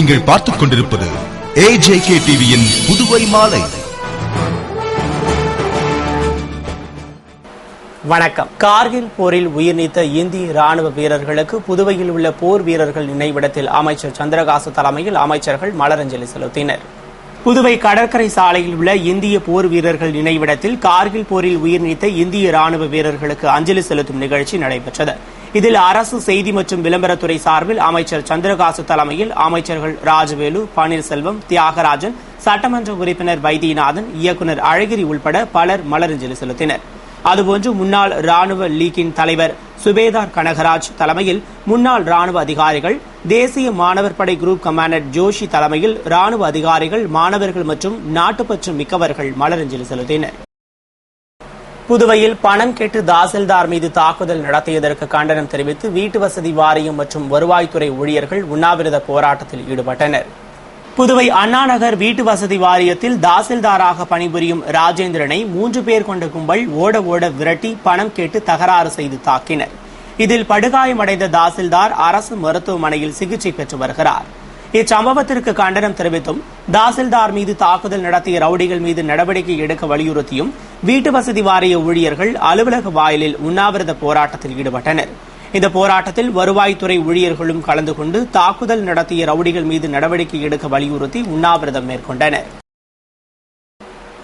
நீங்கள் பார்த்துக் கொண்டிருப்பது AJK டிவியின் புதுவை மாலை. வணக்கம். கார்கில் போரில் உயிர் நீத்த இந்திய ராணுவ வீரர்களுக்கு புதுவையில் உள்ள போர் வீரர்கள் நினைவிடத்தில் அமைச்சர் சந்திரகாசு தலைமையில் அமைச்சர்கள் மலரஞ்சலி செலுத்தினர். புதுவை கடற்கரை சாலையில் உள்ள இந்திய போர் வீரர்கள் நினைவிடத்தில் கார்கில் போரில் உயிர் நீத்த இந்திய ராணுவ வீரர்களுக்கு அஞ்சலி செலுத்தும் நிகழ்ச்சி நடைபெற்றது. இதில் அரசு செய்தி மற்றும் விளம்பரத்துறை சார்பில் அமைச்சர் சந்திரகாசு தலைமையில் அமைச்சர்கள் ராஜவேலு, பன்னீர்செல்வம், தியாகராஜன், சட்டமன்ற உறுப்பினர் வைத்தியநாதன், இயக்குநர் அழகிரி உள்பட பலர் மலரஞ்சலி செலுத்தினர். அதுபோன்று முன்னாள் ராணுவ லீக்கின் தலைவர் சுபேதார் கனகராஜ் தலைமையில் முன்னாள் ராணுவ அதிகாரிகள், தேசிய மாணவர் படை குரூப் கமாண்டர் ஜோஷி தலைமையில் ராணுவ அதிகாரிகள், மாணவர்கள் மற்றும் நாட்டுப்பற்று மிக்கவர்கள் மலரஞ்சலி செலுத்தினர். புதுவையில் பணம் கேட்டு தாசில்தார் மீது தாக்குதல் நடத்தியதற்கு கண்டனம் தெரிவித்து வீட்டு வசதி வாரியம் மற்றும் வருவாய்த்துறை ஊழியர்கள் உண்ணாவிரத போராட்டத்தில் ஈடுபட்டனர். புதுவை அண்ணாநகர் வீட்டு வசதி வாரியத்தில் தாசில்தாராக பணிபுரியும் ராஜேந்திரனை 3 பேர் கொண்ட கும்பல் ஓட விரட்டி பணம் கேட்டு தகராறு செய்து தாக்கினர். இதில் படுகாயமடைந்த தாசில்தார் அரசு மருத்துவமனையில் சிகிச்சை பெற்று வருகிறார். இச்சம்பவத்திற்கு கண்டனம் தெரிவித்தும் தாசில்தார் மீது தாக்குதல் நடத்திய ரவுடிகள் மீது நடவடிக்கை எடுக்க வலியுறுத்தியும் வீட்டு வசதி வாரிய ஊழியர்கள் அலுவலக வாயிலில் உண்ணாவிரத போராட்டத்தில் ஈடுபட்டனர். இந்த போராட்டத்தில் வருவாய்த்துறை ஊழியர்களும் கலந்து கொண்டு தாக்குதல் நடத்திய ரவுடிகள் மீது நடவடிக்கை எடுக்க வலியுறுத்தி உண்ணாவிரதம் மேற்கொண்டனர்.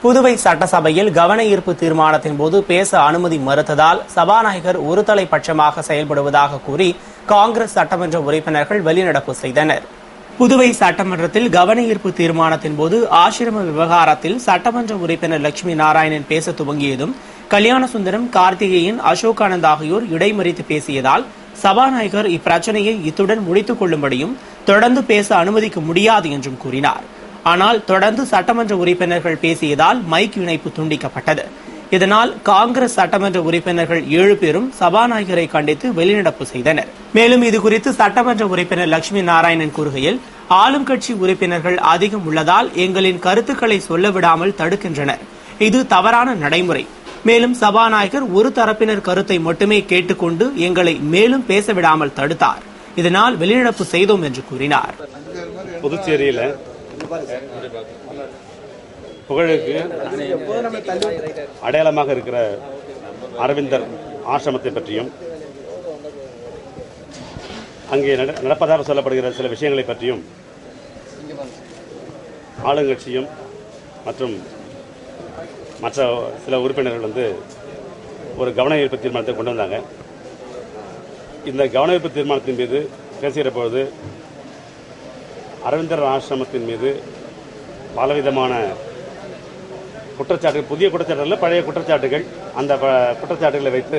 புதுவை சட்டசபையில் கவன ஈர்ப்பு தீர்மானத்தின் போது பேச அனுமதி மறுத்ததால் சபாநாயகர் ஒருதலை பட்சமாக செயல்படுவதாக கூறி காங்கிரஸ் சட்டமன்ற உறுப்பினர்கள் வெளிநடப்பு செய்தனர். புதுவை சட்டமன்றத்தில் கவன ஈர்ப்பு தீர்மானத்தின் போது ஆசிரம விவகாரத்தில் சட்டமன்ற உறுப்பினர் லட்சுமி நாராயணன் பேச துவங்கியதும் கல்யாணசுந்தரம், கார்த்திகேயன், அசோகானந்த் ஆகியோர் இடைமறித்து பேசியதால் சபாநாயகர் இப்பிரச்சனையை இத்துடன் முடித்துக் கொள்ளும்படியும் தொடர்ந்து பேச அனுமதிக்க முடியாது என்றும் கூறினார். ஆனால் தொடர்ந்து சட்டமன்ற உறுப்பினர்கள் பேசியதால் மைக் இணைப்பு துண்டிக்கப்பட்டது. இதனால் காங்கிரஸ் சட்டமன்ற உறுப்பினர்கள் 7 பேரும் சபாநாயகரை கண்டித்து வெளிநடப்பு செய்தனர். மேலும் இதுகுறித்து சட்டமன்ற உறுப்பினர் லட்சுமி நாராயணன் கூறுகையில், ஆளும் கட்சி உறுப்பினர்கள் அதிகம் உள்ளதால் எங்களின் கருத்துக்களை சொல்ல விடாமல் தடுக்கின்றனர். இது தவறான நடைமுறை. மேலும் சபாநாயகர் ஒரு தரப்பினர் கருத்தை மட்டுமே கேட்டுக்கொண்டு எங்களை மேலும் பேச விடாமல் தடுத்தார். இதனால் வெளிநடப்பு செய்தோம் என்று கூறினார். புதுச்சேரியில் புகழுக்கு அடையாளமாக இருக்கிற அரவிந்தர் ஆசிரமத்தை பற்றியும் அங்கே நடப்பதாக சொல்லப்படுகிற சில விஷயங்களை பற்றியும் ஆளுங்கட்சியும் மற்றும் மற்ற சில உறுப்பினர்கள் ஒரு கவன ஈர்ப்பு தீர்மானத்தை கொண்டு வந்தாங்க. இந்த கவன ஈர்ப்பு தீர்மானத்தின் மீது பேசுகிற பொழுது அரவிந்தர் ஆசிரமத்தின் மீது பலவிதமான குற்றச்சாட்டுகள், புதிய குற்றச்சாட்டுகள், பழைய குற்றச்சாட்டுகள், அந்த குற்றச்சாட்டுகளை வைத்து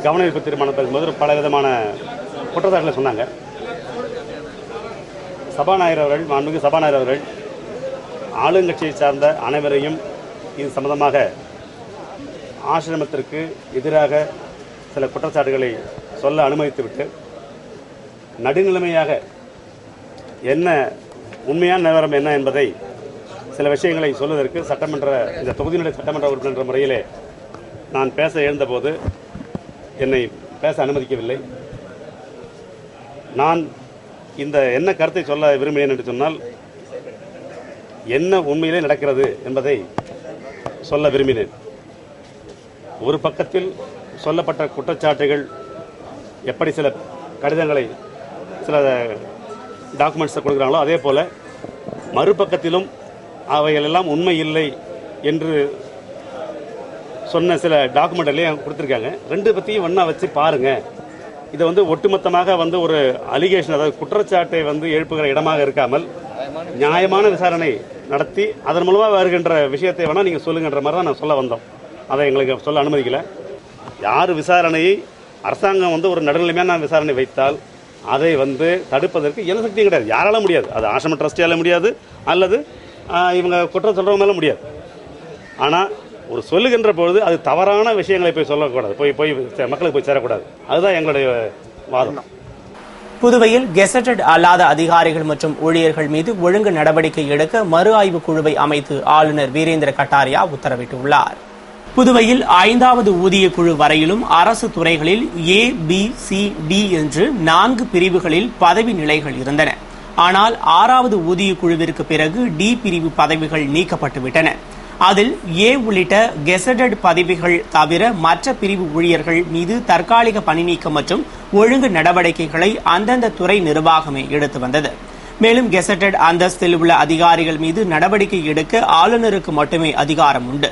கவன ஈர்ப்பு தீர்மானம் பேசும்போது பலவிதமான குற்றச்சாட்டுகளை சொன்னாங்க. மாண்புமிகு சபாநாயகர் அவர்கள் ஆளுங்கட்சியை சார்ந்த அனைவரையும் இது சம்பந்தமாக ஆசிரமத்திற்கு எதிராக சில குற்றச்சாட்டுகளை சொல்ல அனுமதித்துவிட்டு நடுநிலைமையாக என்ன உண்மையான நிலவரம் என்ன என்பதை சில விஷயங்களை சொல்வதற்கு இந்த தொகுதியினுடைய சட்டமன்ற உறுப்பினர் முறையிலே நான் பேச எழுந்தபோது என்னை பேச அனுமதிக்கவில்லை. நான் என்ன கருத்தை சொல்ல விரும்பினேன் என்று சொன்னால், என்ன உண்மையிலே நடக்கிறது என்பதை சொல்ல விரும்பினேன். ஒரு பக்கத்தில் சொல்லப்பட்ட குற்றச்சாட்டுகள் எப்படி சில கடிதங்களை, சில டாக்குமெண்ட்ஸை கொடுக்குறாங்களோ அதே போல் மறுபக்கத்திலும் அவைகளெல்லாம் உண்மை இல்லை என்று சொன்ன சில டாக்குமெண்ட்லையும் கொடுத்துருக்காங்க. 2 பற்றியும் ஒன்றா வச்சு பாருங்கள். இதை ஒட்டுமொத்தமாக ஒரு அலிகேஷன், அதாவது குற்றச்சாட்டை எழுப்புகிற இடமாக இருக்காமல் நியாயமான விசாரணை நடத்தி அதன் மூலமாக வருகின்ற விஷயத்தை வேணால் நீங்கள் சொல்லுங்கன்ற மாதிரி தான் நான் சொல்ல வந்தோம். அதை எங்களுக்கு சொல்ல அனுமதிக்கலை. யார் விசாரணையை அரசாங்கம் ஒரு நடுநிலைமையான விசாரணை வைத்தால் அதை தடுப்பதற்கு எந்த சக்தியும் கிடையாது. யாரால முடியாது. அது ஆசிரம ட்ரஸ்டியால முடியாது, அல்லது இவங்க குற்றம் சொல்கிறவங்க மேலே முடியாது. ஆனால் ஒரு சொல்லுகின்ற பொழுது அது தவறான விஷயங்களை போய் சொல்லக்கூடாது, போய் மக்களுக்கு போய் சேரக்கூடாது. அதுதான் எங்களுடைய வாதம். புதுவையில் கெசட்டட் அல்லாத அதிகாரிகள் மற்றும் ஊழியர்கள் மீது ஒழுங்கு நடவடிக்கை எடுக்க மறு ஆய்வு குழுவை அமைத்து ஆளுநர் வீரேந்திர கட்டாரியா உத்தரவிட்டுள்ளார். புதுவையில் 5வது ஊதிய குழு வரையிலும் அரசு துறைகளில் A, B, C, D என்று 4 பிரிவுகளில் பதவி நிலைகள் இருந்தன. ஆனால் 6வது ஊதிய குழுவிற்கு பிறகு டி பிரிவு பதவிகள் நீக்கப்பட்டுவிட்டன. அதில் ஏ உள்ளிட்ட கெசடட் பதவிகள் தவிர மற்ற பிரிவு ஊழியர்கள் மீது தற்காலிக பணி நீக்கம் மற்றும் ஒழுங்கு நடவடிக்கைகளை அந்தந்த துறை நிர்வாகமே எடுத்து வந்தது. மேலும் கெசடட் அந்தஸ்தில் உள்ள அதிகாரிகள் மீது நடவடிக்கை எடுக்க ஆளுநருக்கு மட்டுமே அதிகாரம் உண்டு.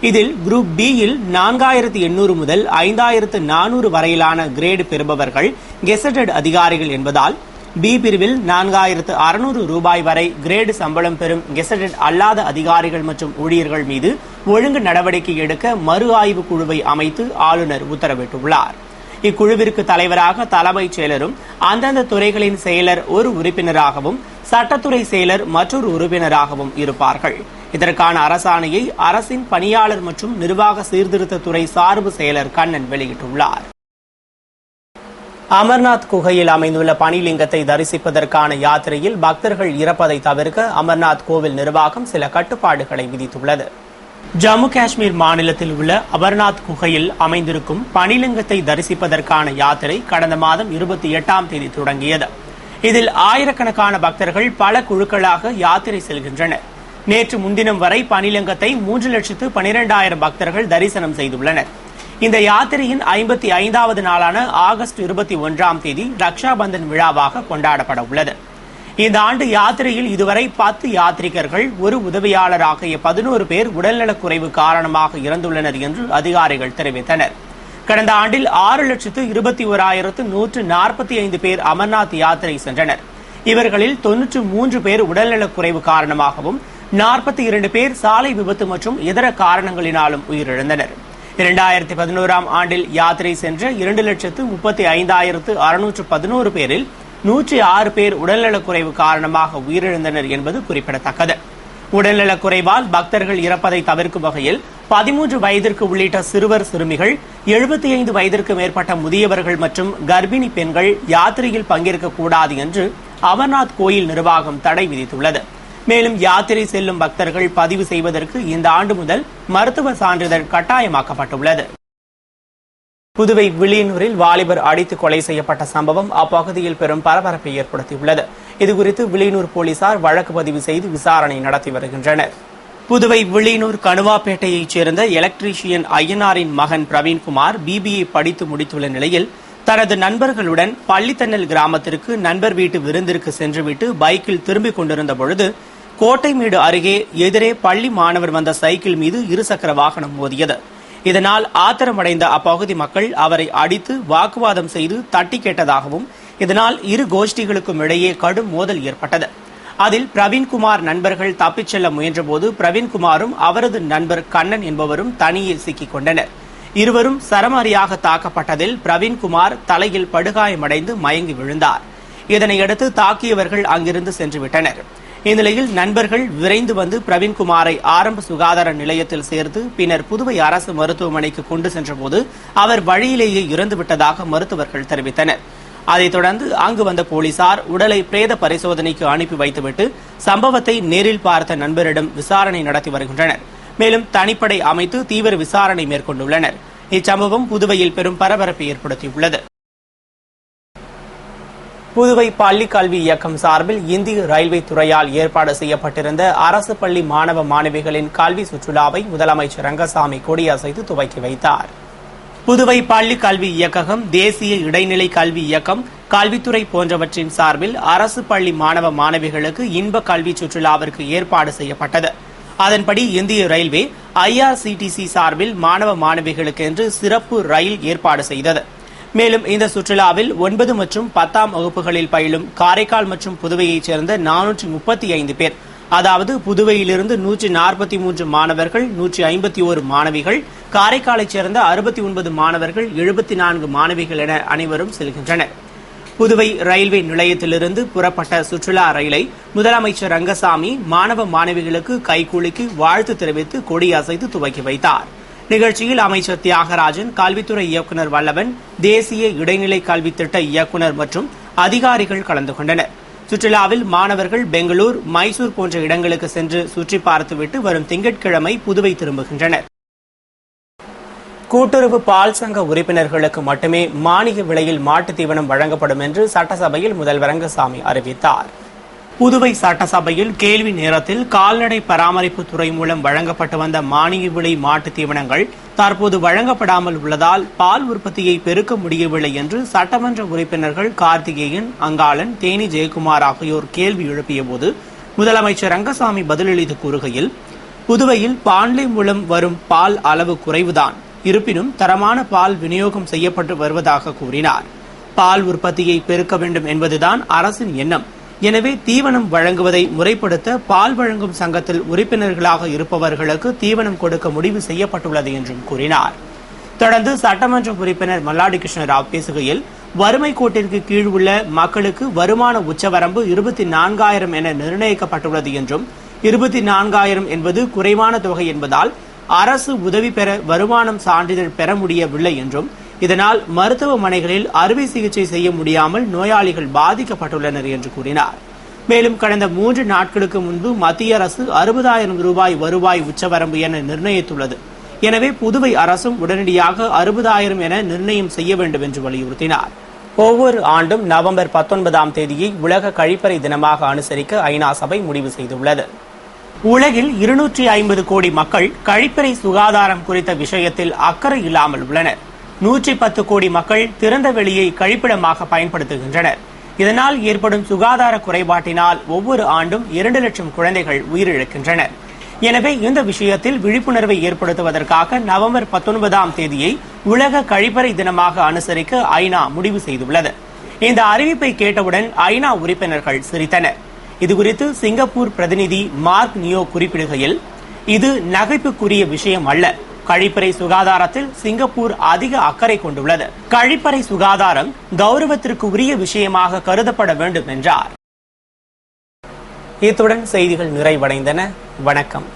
இதில் குரூப் பி-யில் 4800 முதல் 5400 வரையிலான கிரேடு பெறுபவர்கள் கெசடட் அதிகாரிகள் என்பதால் பி பிரிவில் 4600 ரூபாய் வரை கிரேடு சம்பளம் பெறும் கெசடட் அல்லாத அதிகாரிகள் மற்றும் ஊழியர்கள் மீது ஒழுங்கு நடவடிக்கை எடுக்க மறு ஆய்வு குழுவை அமைத்து ஆளுநர் உத்தரவிட்டுள்ளார். இக்குழுவிற்கு தலைவராக தலைமைச் செயலரும் அந்தந்த துறைகளின் செயலர் ஒரு உறுப்பினராகவும் சட்டத்துறை செயலர் மற்றொரு உறுப்பினராகவும் இருப்பார்கள். இதற்கான அரசாணையை அரசின் பணியாளர் மற்றும் நிர்வாக சீர்திருத்தத்துறை சார்பு செயலர் கண்ணன் வெளியிட்டுள்ளார். அமர்நாத் குகையில் அமைந்துள்ள பனிலிங்கத்தை தரிசிப்பதற்கான யாத்திரையில் பக்தர்கள் இறப்பதை தவிர்க்க அமர்நாத் கோவில் நிர்வாகம் சில கட்டுப்பாடுகளை விதித்துள்ளது. ஜம்மு காஷ்மீர் மாநிலத்தில் உள்ள அமர்நாத் குகையில் அமைந்திருக்கும் பனிலிங்கத்தை தரிசிப்பதற்கான யாத்திரை கடந்த மாதம் 28ஆம் தேதி தொடங்கியது. இதில் ஆயிரக்கணக்கான பக்தர்கள் பல குழுக்களாக யாத்திரை செல்கின்றனர். நேற்று முன்தினம் வரை பனிலிங்கத்தை 3,12,000 பக்தர்கள் தரிசனம் செய்துள்ளனர். இந்த யாத்திரையின் 55வது நாளான ஆகஸ்ட் 21ஆம் தேதி ரக்ஷாபந்தன் விழாவாக கொண்டாடப்பட உள்ளது. இந்த ஆண்டு யாத்திரையில் இதுவரை 10 யாத்ரீகர்கள் ஒரு உதவியாளர் ஆகிய 11 பேர் உடல்நலக்குறைவு காரணமாக இறந்துள்ளனர் என்று அதிகாரிகள் தெரிவித்தனர். கடந்த ஆண்டில் 6,21,145 பேர் அமர்நாத் யாத்திரை சென்றனர். இவர்களில் 93 பேர் உடல்நலக்குறைவு காரணமாகவும் 42 பேர் சாலை விபத்து மற்றும் இதர காரணங்களினாலும் உயிரிழந்தனர். 2011ஆம் ஆண்டில் யாத்திரை சென்ற 2,35,611 பேரில் 106 பேர் உடல்நலக்குறைவு காரணமாக உயிரிழந்தனர் என்பது குறிப்பிடத்தக்கது. உடல்நலக்குறைவால் பக்தர்கள் இறப்பதை தவிர்க்கும் வகையில் 13 வயதிற்கு உள்ளிட்ட சிறுவர் சிறுமிகள், 75 வயதிற்கு மேற்பட்ட முதியவர்கள் மற்றும் கர்ப்பிணி பெண்கள் யாத்திரையில் பங்கேற்கக்கூடாது என்று அமர்நாத் கோயில் நிர்வாகம் தடை விதித்துள்ளது. மேலும் யாத்திரை செல்லும் பக்தர்கள் பதிவு செய்வதற்கு இந்த ஆண்டு முதல் மருத்துவ சான்றிதழ் கட்டாயமாக்கப்பட்டுள்ளது. புதுவை வில்லியனூரில் வாலிபர் அடித்து கொலை செய்யப்பட்ட சம்பவம் அப்பகுதியில் பெரும் பரபரப்பை ஏற்படுத்தியுள்ளது. இதுகுறித்து வில்லியனூர் போலீசார் வழக்கு பதிவு செய்து விசாரணை நடத்தி வருகின்றனர். புதுவை வில்லியனூர் கணுவாப்பேட்டையைச் சேர்ந்த எலக்ட்ரீஷியன் ஐயனாரின் மகன் பிரவீன்குமார் பிபிஏ படித்து முடித்துள்ள நிலையில் தனது நண்பர்களுடன் பள்ளித்தன்னல் கிராமத்திற்கு நண்பர் வீட்டு விருந்திற்கு சென்றுவிட்டு பைக்கில் திரும்பிக் கொண்டிருந்த பொழுது கோட்டைமேடு அருகே எதிரே பள்ளி மாணவர் வந்த சைக்கிள் மீது இருசக்கர வாகனம் மோதியது. இதனால் ஆத்திரமடைந்த அப்பகுதி மக்கள் அவரை அடித்து வாக்குவாதம் செய்து தட்டி கேட்டதாகவும் இதனால் இரு கோஷ்டிகளுக்கும் இடையே கடும் மோதல் ஏற்பட்டது. அதில் பிரவீன்குமார் நண்பர்கள் தப்பிச் செல்ல முயன்றபோது பிரவீன்குமாரும் அவரது நண்பர் கண்ணன் என்பவரும் தனியே சிக்கிக் கொண்டனர். இருவரும் சரமாரியாக தாக்கப்பட்டதில் பிரவீன்குமார் தலையில் படுகாயமடைந்து மயங்கி விழுந்தார். இதனையடுத்து தாக்கியவர்கள் அங்கிருந்து சென்றுவிட்டனர். இந்நிலையில் நண்பர்கள் விரைந்து வந்து பிரவீன்குமாரை ஆரம்ப சுகாதார நிலையத்தில் சேர்த்து பின்னர் புதுவை அரசு மருத்துவமனைக்கு கொண்டு சென்றபோது அவர் வழியிலேயே இறந்துவிட்டதாக மருத்துவர்கள் தெரிவித்தனர். அதைத் தொடர்ந்து அங்கு வந்த போலீசார் உடலை பிரேத பரிசோதனைக்கு அனுப்பி வைத்துவிட்டு சம்பவத்தை நேரில் பார்த்த நண்பரிடம் விசாரணை நடத்தி வருகின்றனர். மேலும் தனிப்படை அமைத்து தீவிர விசாரணை மேற்கொண்டுள்ளனர். இச்சம்பவம் புதுவையில் பெரும் பரபரப்பை ஏற்படுத்தியுள்ளது. புதுவை பள்ளி கல்வி இயக்கம் சார்பில் இந்திய ரயில்வே துறையால் ஏற்பாடு செய்யப்பட்டிருந்த அரசு பள்ளி மாணவ மாணவிகளின் கல்வி சுற்றுலாவை முதலமைச்சர் ரங்கசாமி கொடியசைத்து துவக்கி வைத்தார். புதுவை பள்ளி கல்வி இயக்ககம், தேசிய இடைநிலை கல்வி இயக்கம், கல்வித்துறை போன்றவற்றின் சார்பில் அரசு பள்ளி மாணவ மாணவிகளுக்கு இன்ப கல்வி சுற்றுலாவிற்கு ஏற்பாடு செய்யப்பட்டது. அதன்படி இந்திய ரயில்வே IRCTC சார்பில் மாணவ மாணவிகளுக்கு என்று சிறப்பு ரயில் ஏற்பாடு செய்தது. மேலும் இந்த சுற்றுலாவில் 9 மற்றும் 10ஆம் வகுப்புகளில் பயிலும் காரைக்கால் மற்றும் புதுவையைச் சேர்ந்த 435 பேர், அதாவது புதுவையிலிருந்து 143 மாணவர்கள், 151 மாணவிகள், காரைக்காலைச் சேர்ந்த 69 மாணவர்கள், 74 மாணவிகள் என அனைவரும் செல்கின்றனர். புதுவை ரயில்வே நிலையத்திலிருந்து புறப்பட்ட சுற்றுலா ரயிலை முதலமைச்சர் ரங்கசாமி மாணவ மாணவிகளுக்கு கைகுலுக்கி வாழ்த்து தெரிவித்து கொடியசைத்து துவக்கி வைத்தார். நிகழ்ச்சியில் அமைச்சர் தியாகராஜன், கல்வித்துறை இயக்குநர் வல்லவன், தேசிய இடைநிலை கல்வி திட்ட இயக்குநர் மற்றும் அதிகாரிகள் கலந்து கொண்டனர். சுற்றுலாவில் மாணவர்கள் பெங்களூர், மைசூர் போன்ற இடங்களுக்கு சென்று சுற்றி பார்த்துவிட்டு வரும் திங்கட்கிழமை புதுவை திரும்புகின்றனர். கூட்டுறவு பால் சங்க உறுப்பினர்களுக்கு மட்டுமே மானிய விலையில் மாட்டுத் தீவனம் வழங்கப்படும் என்று சட்டசபையில் முதல்வர் ரங்கசாமி அறிவித்தார். புதுவை சட்டசபையில் கேள்வி நேரத்தில் கால்நடை பராமரிப்பு துறை மூலம் வழங்கப்பட்டு வந்த மானிய விலை மாட்டுத் தீவனங்கள் தற்போது வழங்கப்படாமல் உள்ளதால் பால் உற்பத்தியை பெருக்க முடியவில்லை என்று சட்டமன்ற உறுப்பினர்கள் கார்த்திகேயன், அங்காளன், தேனி ஜெயக்குமார் ஆகியோர் கேள்வி எழுப்பியபோது முதலமைச்சர் ரங்கசாமி பதிலளித்து கூறுகையில், புதுவையில் பாண்லே மூலம் வரும் பால் அளவு குறைவுதான், இருப்பினும் தரமான பால் விநியோகம் செய்யப்பட்டு வருவதாக கூறினார். பால் உற்பத்தியை பெருக்க வேண்டும் என்பதுதான் அரசின் எண்ணம். எனவே தீவனம் வழங்குவதை முறைப்படுத்த பால் வழங்கும் சங்கத்தில் உறுப்பினர்களாக இருப்பவர்களுக்கு தீவனம் கொடுக்க முடிவு செய்யப்பட்டுள்ளது என்றும் கூறினார். தொடர்ந்து சட்டமன்ற உறுப்பினர் மல்லாடி கிருஷ்ணராவ் பேசுகையில், வறுமை கோட்டிற்கு கீழ் உள்ள மக்களுக்கு வருமான உச்சவரம்பு 24,000 என நிர்ணயிக்கப்பட்டுள்ளது என்றும் 24,000 என்பது குறைவான தொகை என்பதால் அரசு உதவி பெற வருமானம் சான்றிதழ் பெற முடியவில்லை என்றும், இதனால் மருத்துவமனைகளில் அறுவை சிகிச்சை செய்ய முடியாமல் நோயாளிகள் பாதிக்கப்பட்டுள்ளனர் என்று கூறினார். மேலும் கடந்த 3 நாட்களுக்கு முன்பு மத்திய அரசு 60,000 ரூபாய் வருவாய் உச்சவரம்பு என நிர்ணயித்துள்ளது. எனவே புதுவை அரசும் உடனடியாக 60,000 என நிர்ணயம் செய்ய வேண்டும் என்று வலியுறுத்தினார். ஒவ்வொரு ஆண்டும் நவம்பர் 19ஆம் தேதியை உலக கழிப்பறை தினமாக அனுசரிக்க ஐநா சபை முடிவு செய்துள்ளது. உலகில் 250 கோடி மக்கள் கழிப்பறை சுகாதாரம் குறித்த விஷயத்தில் அக்கறை இல்லாமல் உள்ளனர். 110 கோடி மக்கள் திறந்த வெளியை கழிப்பிடமாக பயன்படுத்துகின்றனர். இதனால் ஏற்படும் சுகாதார குறைபாட்டினால் ஒவ்வொரு ஆண்டும் 2 லட்சம் குழந்தைகள் உயிரிழக்கின்றனர். எனவே இந்த விஷயத்தில் விழிப்புணர்வை ஏற்படுத்துவதற்காக நவம்பர் 19ஆம் தேதியை உலக கழிப்பறை தினமாக அனுசரிக்க ஐநா முடிவு செய்துள்ளது. இந்த அறிவிப்பை கேட்டவுடன் ஐநா உறுப்பினர்கள் சிரித்தனர். இதுகுறித்து சிங்கப்பூர் பிரதிநிதி மார்க் நியோ குறிப்பிடுகையில், இது நகைப்புக்குரிய விஷயம் அல்ல. கழிப்பறை சுகாதாரத்தில் சிங்கப்பூர் அதிக அக்கறை கொண்டுள்ளது. கழிப்பறை சுகாதாரம் கௌரவத்திற்கு உரிய விஷயமாக கருதப்பட வேண்டும் என்றார். இத்துடன் செய்திகள் நிறைவடைந்தன. வணக்கம்.